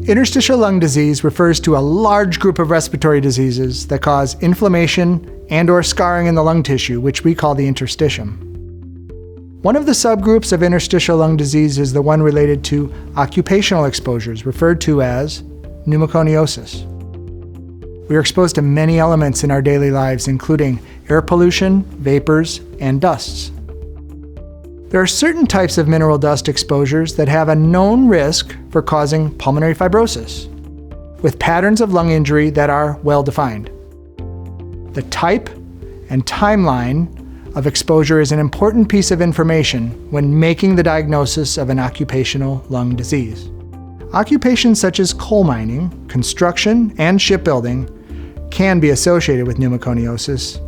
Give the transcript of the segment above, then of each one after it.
Interstitial lung disease refers to a large group of respiratory diseases that cause inflammation and/or scarring in the lung tissue, which we call the interstitium. One of the subgroups of interstitial lung disease is the one related to occupational exposures, referred to as pneumoconiosis. We are exposed to many elements in our daily lives, including air pollution, vapors, and dusts. There are certain types of mineral dust exposures that have a known risk for causing pulmonary fibrosis, with patterns of lung injury that are well defined. The type and timeline of exposure is an important piece of information when making the diagnosis of an occupational lung disease. Occupations such as coal mining, construction, and shipbuilding can be associated with pneumoconiosis,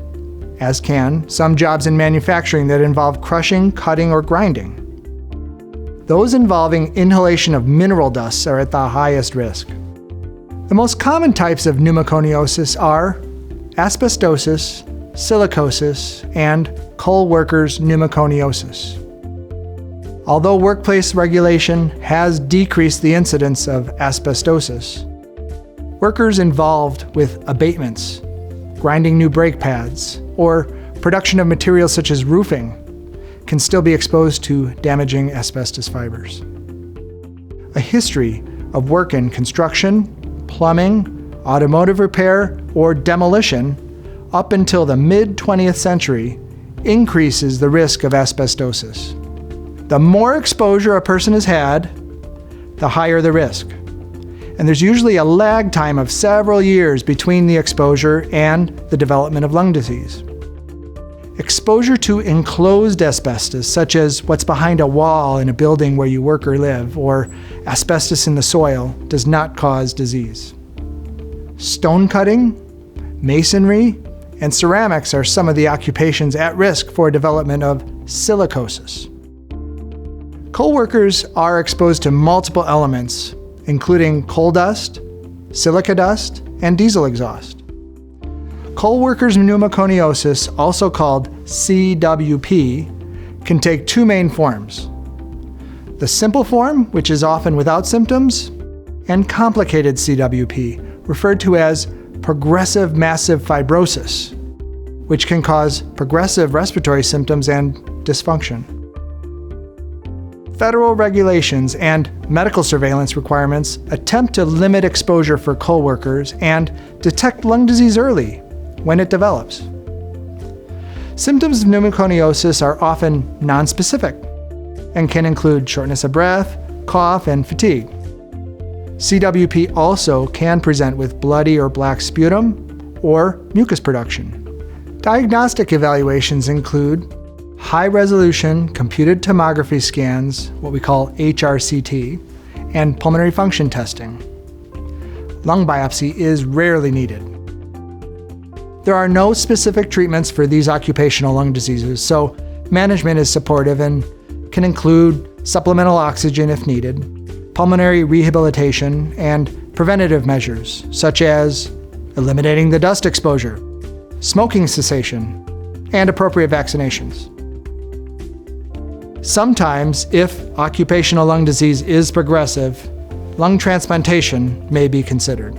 as can some jobs in manufacturing that involve crushing, cutting, or grinding. Those involving inhalation of mineral dusts are at the highest risk. The most common types of pneumoconiosis are asbestosis, silicosis, and coal workers' pneumoconiosis. Although workplace regulation has decreased the incidence of asbestosis, workers involved with abatements, grinding new brake pads, or production of materials such as roofing can still be exposed to damaging asbestos fibers. A history of work in construction, plumbing, automotive repair, or demolition up until the mid-20th century increases the risk of asbestosis. The more exposure a person has had, the higher the risk. And there's usually a lag time of several years between the exposure and the development of lung disease. Exposure to enclosed asbestos, such as what's behind a wall in a building where you work or live, or asbestos in the soil, does not cause disease. Stone cutting, masonry, and ceramics are some of the occupations at risk for development of silicosis. Coal workers are exposed to multiple elements, including coal dust, silica dust, and diesel exhaust. Coal workers' pneumoconiosis, also called CWP, can take two main forms: the simple form, which is often without symptoms, and complicated CWP, referred to as progressive massive fibrosis, which can cause progressive respiratory symptoms and dysfunction. Federal regulations and medical surveillance requirements attempt to limit exposure for coal workers and detect lung disease early when it develops. Symptoms of pneumoconiosis are often nonspecific and can include shortness of breath, cough, and fatigue. CWP also can present with bloody or black sputum or mucus production. Diagnostic evaluations include high-resolution computed tomography scans, what we call HRCT, and pulmonary function testing. Lung biopsy is rarely needed. There are no specific treatments for these occupational lung diseases, so management is supportive and can include supplemental oxygen if needed, pulmonary rehabilitation, and preventative measures, such as eliminating the dust exposure, smoking cessation, and appropriate vaccinations. Sometimes, if occupational lung disease is progressive, lung transplantation may be considered.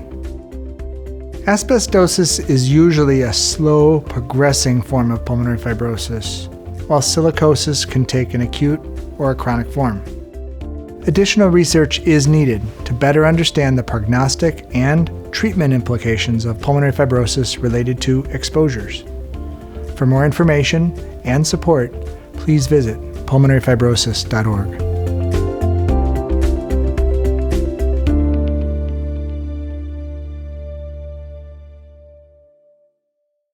Asbestosis is usually a slow, progressing form of pulmonary fibrosis, while silicosis can take an acute or a chronic form. Additional research is needed to better understand the prognostic and treatment implications of pulmonary fibrosis related to exposures. For more information and support, please visit pulmonaryfibrosis.org.